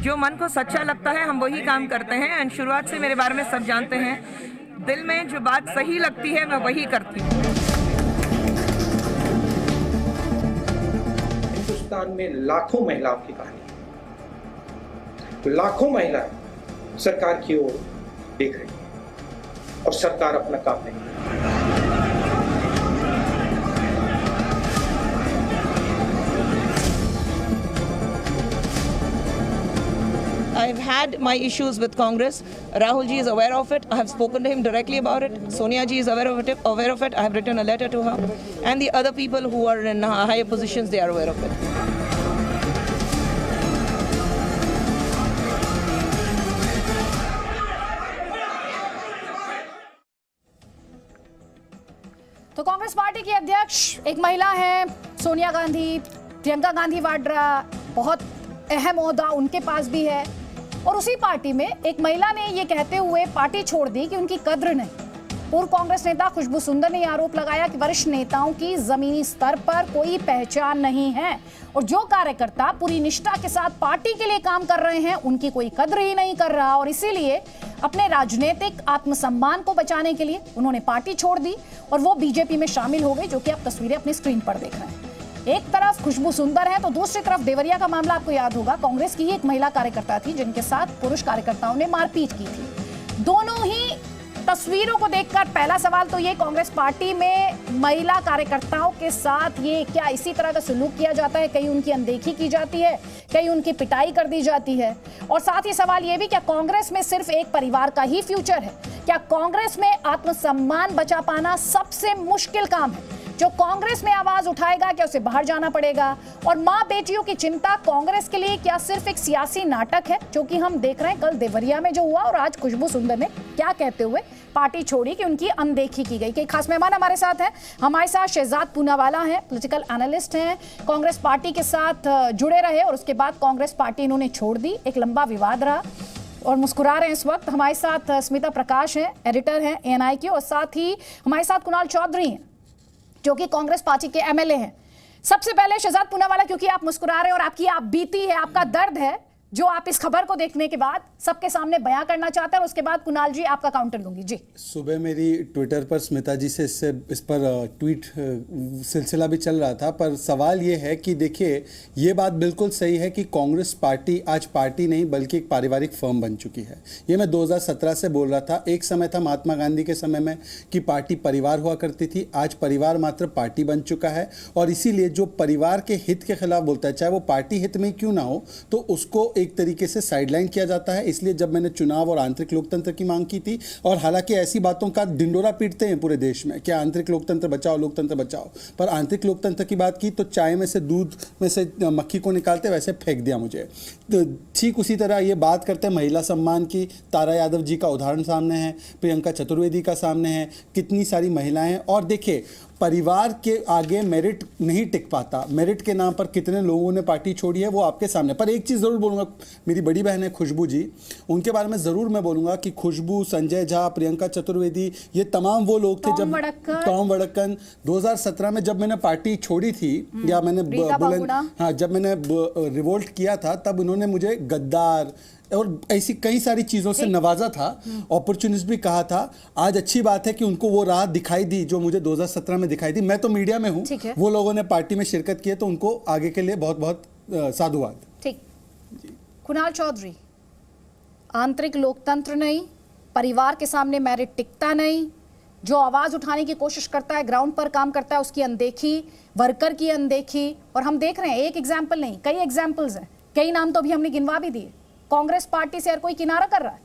जो मन को सच्चा लगता है हम वही काम करते हैं। एंड शुरुआत से मेरे बारे में सब जानते हैं, दिल में जो बात सही लगती है मैं वही करती हूँ। हिंदुस्तान में लाखों महिलाओं की कहानी, तो लाखों महिलाएं सरकार की ओर देख रही है और सरकार अपना काम नहीं कर रही। I've had my issues with Congress. Rahul ji is aware of it. I have spoken to him directly about it. Sonia ji is aware of it. I have written a letter to her. And the other people who are in higher positions, they are aware of it. तो Congress party की अध्यक्ष एक महिला है, सोनिया गांधी, प्रियंका गांधी वाड्रा, बहुत अहम ओहदा उनके पास भी है। और उसी पार्टी में एक महिला ने ये कहते हुए पार्टी छोड़ दी कि उनकी कद्र नहीं। पूर्व कांग्रेस नेता खुशबू सुंदर ने आरोप लगाया कि वरिष्ठ नेताओं की जमीनी स्तर पर कोई पहचान नहीं है और जो कार्यकर्ता पूरी निष्ठा के साथ पार्टी के लिए काम कर रहे हैं उनकी कोई कद्र ही नहीं कर रहा, और इसीलिए अपने राजनीतिक आत्मसम्मान को बचाने के लिए उन्होंने पार्टी छोड़ दी और वो बीजेपी में शामिल हो गई, जो कि आप तस्वीरें अपनी स्क्रीन पर देख रहे हैं। एक तरफ खुशबू सुंदर है तो दूसरी तरफ देवरिया का मामला आपको याद होगा, कांग्रेस की ही एक महिला कार्यकर्ता थी जिनके साथ पुरुष कार्यकर्ताओं ने मारपीट की थी। दोनों ही तस्वीरों को देखकर पहला सवाल तो ये, कांग्रेस पार्टी में महिला कार्यकर्ताओं के साथ ये क्या इसी तरह का सलूक किया जाता है? कहीं उनकी अनदेखी की जाती है, कहीं उनकी पिटाई कर दी जाती है? और साथ ही सवाल ये भी, क्या कांग्रेस में सिर्फ एक परिवार का ही फ्यूचर है? क्या कांग्रेस में आत्मसम्मान बचा पाना सबसे मुश्किल काम है? जो कांग्रेस में आवाज उठाएगा क्या उसे बाहर जाना पड़ेगा? और मां बेटियों की चिंता कांग्रेस के लिए क्या सिर्फ एक सियासी नाटक है, जो कि हम देख रहे हैं कल देवरिया में जो हुआ, और आज खुशबू सुंदर ने क्या कहते हुए पार्टी छोड़ी कि उनकी अनदेखी की गई। कई खास मेहमान हमारे साथ हैं। हमारे साथ शहजाद पूनावाला हैं, पॉलिटिकल एनालिस्ट हैं, कांग्रेस पार्टी के साथ जुड़े रहे और उसके बाद कांग्रेस पार्टी इन्होंने छोड़ दी, एक लंबा विवाद रहा और मुस्कुरा रहे हैं इस वक्त। हमारे साथ स्मिता प्रकाश हैं, एडिटर हैं ANI की, और साथ ही हमारे साथ कुणाल चौधरी हैं जो कि कांग्रेस पार्टी के MLA हैं। सबसे पहले शहजाद पूनावाला, क्योंकि आप मुस्कुरा रहे हैं और आपकी आप बीती है, आपका दर्द है जो आप इस खबर को देखने के बाद सबके सामने बयां करना चाहते हैं, और उसके बाद कुणाल जी आपका काउंटर लूंगी। जी, सुबह मेरी ट्विटर पर स्मिता जी से इस पर ट्वीट सिलसिला भी चल रहा था, पर सवाल ये है कि देखिए, ये बात बिल्कुल सही है कि कांग्रेस पार्टी आज पार्टी नहीं बल्कि एक पारिवारिक फर्म बन चुकी है। ये मैं 2017 से बोल रहा था। एक समय था महात्मा गांधी के समय में कि पार्टी परिवार हुआ करती थी, आज परिवार मात्र पार्टी बन चुका है। और इसीलिए जो परिवार के हित के खिलाफ बोलता है, चाहे वो पार्टी हित में क्यों ना हो, तो उसको एक तरीके से साइडलाइन किया जाता है। इसलिए जब मैंने चुनाव और आंतरिक लोकतंत्र की मांग की थी, और हालांकि ऐसी बातों का डिंडोरा पीटते हैं पूरे देश में कि आंतरिक लोकतंत्र बचाओ, लोकतंत्र बचाओ, पर आंतरिक लोकतंत्र की बात की तो चाय में से दूध में से मक्खी को निकालते वैसे फेंक दिया मुझे। तो ठीक उसी तरह ये बात करते हैं महिला सम्मान की, तारा यादव जी का उदाहरण सामने है, प्रियंका चतुर्वेदी का सामने है, कितनी सारी महिलाएं। और देखिए, परिवार के आगे मेरिट नहीं टिक पाता, मेरिट के नाम पर कितने लोगों ने पार्टी छोड़ी है वो आपके सामने। पर एक चीज़ ज़रूर बोलूँगा, मेरी बड़ी बहन है खुशबू जी, उनके बारे में ज़रूर मैं बोलूँगा कि खुशबू, संजय झा, प्रियंका चतुर्वेदी, ये तमाम वो लोग थे जब टॉम वड़क्कन 2017 में जब मैंने पार्टी छोड़ी थी, या मैंने जब मैंने रिवोल्ट किया था, तब उन्होंने मुझे गद्दार और ऐसी कई सारी चीज़ों से नवाजा था, अपॉर्चुनिस्ट भी कहा था। आज अच्छी बात है कि उनको वो राह दिखाई दी जो मुझे 2017 में दिखाई दी। मैं तो मीडिया में हूँ, वो लोगों ने पार्टी में शिरकत की है, तो उनको आगे के लिए बहुत बहुत साधुवाद। ठीक। कुणाल चौधरी, आंतरिक लोकतंत्र नहीं, परिवार के सामने मेरिट टिकता नहीं, जो आवाज उठाने की कोशिश करता है, ग्राउंड पर काम करता है, उसकी अनदेखी, वर्कर की अनदेखी। और हम देख रहे हैं, एक एग्जाम्पल नहीं, कई एग्जाम्पल्स हैं, कई नाम तो अभी हमने गिनवा भी दिए। कांग्रेस पार्टी से हर कोई किनारा कर रहा है।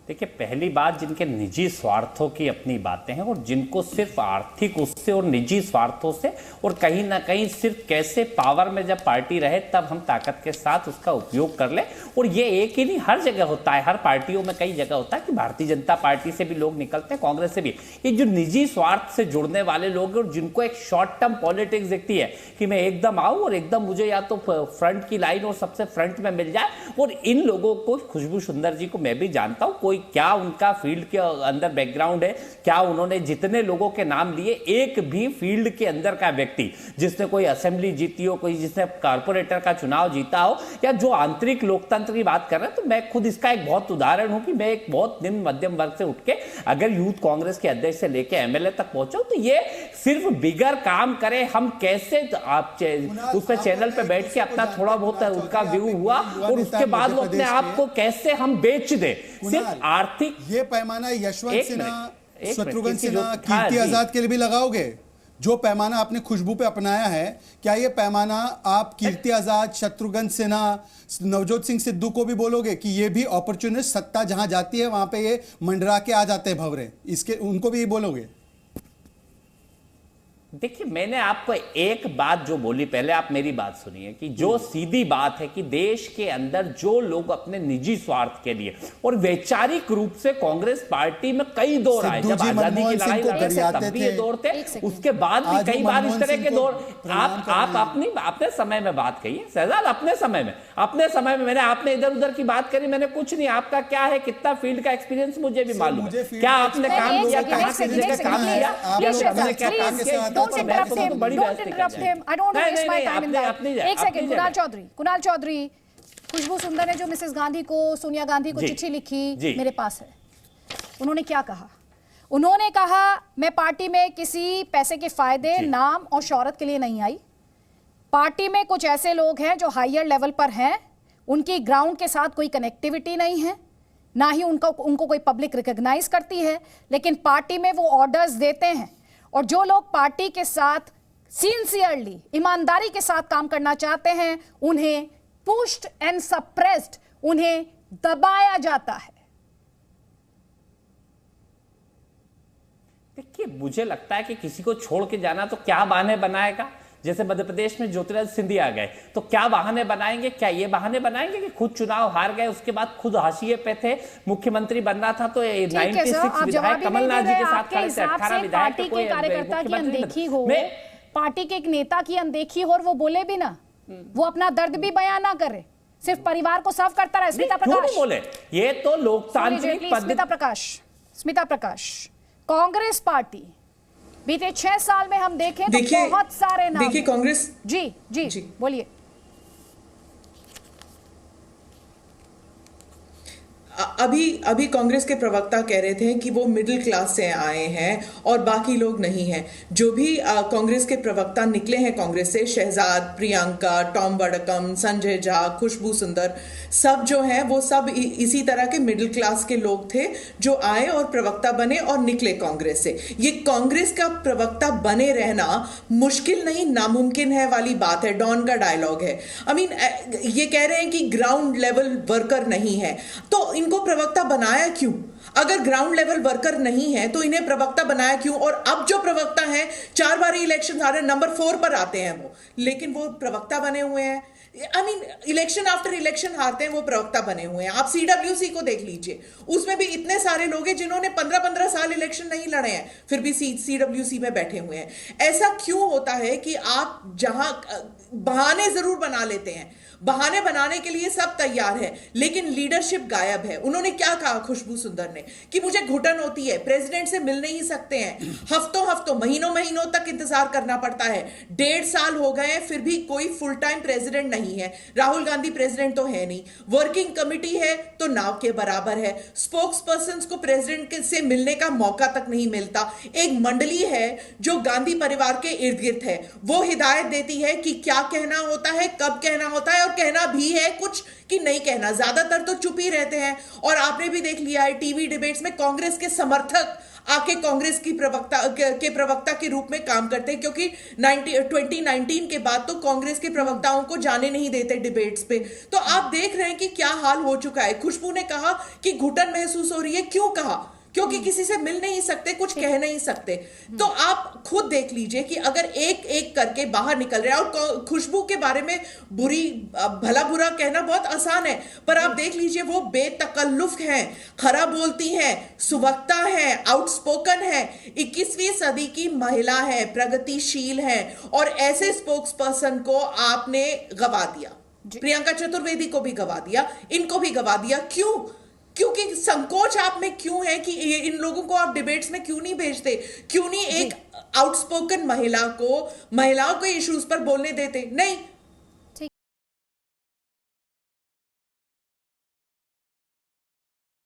देखिए, पहली बात, जिनके निजी स्वार्थों की अपनी बातें हैं और जिनको सिर्फ आर्थिक उससे और निजी स्वार्थों से, और कहीं ना कहीं सिर्फ कैसे पावर में जब पार्टी रहे तब हम ताकत के साथ उसका उपयोग कर ले। और ये एक ही नहीं, हर जगह होता है, हर पार्टियों में कई जगह होता है कि भारतीय जनता पार्टी से भी लोग निकलते हैं, कांग्रेस से भी। ये जो निजी स्वार्थ से जुड़ने वाले लोग हैं और जिनको एक शॉर्ट टर्म पॉलिटिक्स दिखती है कि मैं एकदम आऊं और एकदम मुझे या तो फ्रंट की लाइन और सबसे फ्रंट में मिल जाए, और इन लोगों को, खुशबू सुंदर जी को मैं भी जानता हूं, कोई कोई क्या उनका फील्ड के अंदर बैकग्राउंड है, क्या उन्होंने जितने लोगों के नाम लिए एक भी फील्ड के अंदर का व्यक्ति जिसने कोई असेंबली जीती हो, कोई जिसने कारपोरेटर का चुनाव जीता हो, या जो आंतरिक लोकतंत्र की बात कर रहे हैं, तो मैं खुद इसका एक बहुत उदाहरण हूं कि मैं एक बहुत निम्न मध्यम वर्ग से उठ के अगर यूथ कांग्रेस के अध्यक्ष से लेके एमएलए तक पहुंचा, तो ये सिर्फ बिगर काम करे हम कैसे आप उस पे चैनल पे बैठ के अपना थोड़ा बहुत उनका व्यू हुआ और उसके बाद वो अपने आप को कैसे हम बेच दे, सिर्फ आर्थिक। ये पैमाना यशवंत सिन्हा, शत्रुघ्न सिन्हा, हाँ, कीर्ति आजाद के लिए भी लगाओगे? जो पैमाना आपने खुशबू पे अपनाया है, क्या ये पैमाना आप कीर्ति आजाद, शत्रुघ्न सिन्हा, नवजोत सिंह सिद्धू को भी बोलोगे कि ये भी अपॉर्चुनिस्ट, सत्ता जहां जाती है वहां पे ये मंडरा के आ जाते हैं भंवरे, इसके उनको भी ये बोलोगे? देखिए, मैंने आपको एक बात जो बोली, पहले आप मेरी बात सुनिए, कि जो सीधी बात है कि देश के अंदर जो लोग अपने निजी स्वार्थ के लिए और वैचारिक रूप से कांग्रेस पार्टी में कई दौर आए, जब आजादी की लड़ाई लड़े तब भी ये दौर थे, उसके बाद भी कई बार इस तरह के दौर। आप अपने समय में बात कही है शहजाद, अपने समय में मैंने आपने इधर उधर की बात करी, मैंने कुछ नहीं। आपका क्या है, कितना फील्ड का एक्सपीरियंस मुझे भी मालूम है, क्या आपने काम किया, कहां से काम किया, क्या काम किया। Don't interrupt him. Don't interrupt him. I don't want to waste my time in that. एक सेकंड, कुणाल चौधरी, खुशबू सुंदर ने जो मिसेस गांधी को, सोनिया गांधी को चिट्ठी लिखी मेरे पास है, उन्होंने क्या कहा? उन्होंने कहा मैं पार्टी में किसी पैसे के फायदे, नाम और शोहरत के लिए नहीं आई। पार्टी में कुछ ऐसे लोग हैं जो हायर लेवल पर हैं, उनकी ग्राउंड के साथ कोई कनेक्टिविटी नहीं है, ना ही उनको कोई पब्लिक रिकॉग्नाइज करती है, लेकिन पार्टी में वो ऑर्डर्स देते हैं। और जो लोग पार्टी के साथ सिंसियरली, ईमानदारी के साथ काम करना चाहते हैं, उन्हें पुश्ड एंड सप्रेस्ड, उन्हें दबाया जाता है। देखिए, मुझे लगता है कि किसी को छोड़ के जाना तो क्या बहाने बनाएगा। जैसे मध्य प्रदेश में ज्योतिरादित्य सिंधिया गए तो क्या बहाने बनाएंगे? क्या ये बहाने बनाएंगे कि खुद चुनाव हार गए, उसके बाद खुद हाशिए पे थे, मुख्यमंत्री बनना था तो 96 विधायक कमलनाथ जी के साथ खड़े थे, 18 विधायक पार्टी के कार्यकर्ता की अनदेखी हो, पार्टी के एक नेता की अनदेखी हो और वो बोले भी ना, वो अपना दर्द भी बयान ना करे, सिर्फ परिवार को साफ करता रहे। स्मिता प्रकाश बोले, ये तो लोकतांत्रिक स्मिता प्रकाश, कांग्रेस पार्टी बीते 6 साल में हम देखें तो बहुत सारे नाम। देखिए कांग्रेस जी बोलिए। अभी कांग्रेस के प्रवक्ता कह रहे थे कि वो मिडिल क्लास से आए हैं और बाकी लोग नहीं हैं। जो भी कांग्रेस के प्रवक्ता निकले हैं कांग्रेस से, शहजाद, प्रियंका, टॉम वडकम, संजय झा, खुशबू सुंदर, सब जो हैं वो सब इसी तरह के मिडिल क्लास के लोग थे जो आए और प्रवक्ता बने और निकले कांग्रेस से। ये कांग्रेस का प्रवक्ता बने रहना मुश्किल नहीं, नामुमकिन है वाली बात है, डॉन का डायलॉग है। ये कह रहे हैं कि ग्राउंड लेवल वर्कर नहीं है, तो इनको प्रवक्ता बनाया क्यों? अगर ग्राउंड लेवल वर्कर नहीं है तो इन्हें प्रवक्ता बनाया क्यों? और अब जो प्रवक्ता हैं, 4 बार इलेक्शन हारे, नंबर 4 पर आते हैं वो, लेकिन वो प्रवक्ता बने हुए हैं। इलेक्शन आफ्टर इलेक्शन हारते हैं, वो प्रवक्ता बने हुए हैं। आप सीडब्ल्यूसी को देख लीजिए, उसमें भी इतने सारे लोग हैं जिन्होंने 15-15 साल इलेक्शन नहीं लड़े हैं, फिर भी सीडब्ल्यूसी में बैठे हुए हैं। ऐसा क्यों होता है कि आप जहां बहाने जरूर बना लेते हैं, बहाने बनाने के लिए सब तैयार है, लेकिन लीडरशिप गायब है। उन्होंने क्या कहा खुशबू सुंदर ने कि मुझे घुटन होती है, प्रेसिडेंट से मिल नहीं सकते हैं, हफ्तों महीनों तक इंतजार करना पड़ता है, 1.5 साल हो गए फिर भी कोई फुल टाइम प्रेसिडेंट नहीं है। राहुल गांधी प्रेसिडेंट तो है नहीं, वर्किंग कमिटी है तो नाव के बराबर है, स्पोक्स पर्सन को प्रेसिडेंट से मिलने का मौका तक नहीं मिलता। एक मंडली है जो गांधी परिवार के इर्द गिर्द है, वो हिदायत देती है कि क्या कहना होता है, कब कहना होता है, और कहना भी है कुछ कि नहीं कहना। ज्यादातर तो चुप ही रहते हैं। और आपने भी देख लिया है टीवी डिबेट्स में कांग्रेस के समर्थक आके कांग्रेस की प्रवक्ता के रूप में काम करते हैं, क्योंकि 2019 के बाद तो कांग्रेस के प्रवक्ताओं को जाने नहीं देते डिबेट्स पे। तो आप देख रहे हैं कि क्या हाल हो चुका है। खुशबू ने कहा कि घुटन महसूस हो रही है, क्यों कहा? क्योंकि किसी से मिल नहीं सकते, कुछ कह नहीं सकते। तो आप खुद देख लीजिए कि अगर एक एक करके बाहर निकल रहे हैं, और खुशबू के बारे में भला बुरा कहना बहुत आसान है, पर आप देख लीजिए वो बेतकल्लुफ हैं, खरा बोलती हैं, सुवक्ता हैं, आउटस्पोकन है, 21वीं सदी की महिला है, प्रगतिशील है, और ऐसे स्पोक्स पर्सन को आपने गवा दिया। प्रियंका चतुर्वेदी को भी गवा दिया, इनको भी गवा दिया। क्यों? क्योंकि संकोच आप में क्यों है कि इन लोगों को आप डिबेट्स में क्यों नहीं भेजते, क्यों नहीं एक आउटस्पोकन महिलाओं के इश्यूज पर बोलने देते? नहीं,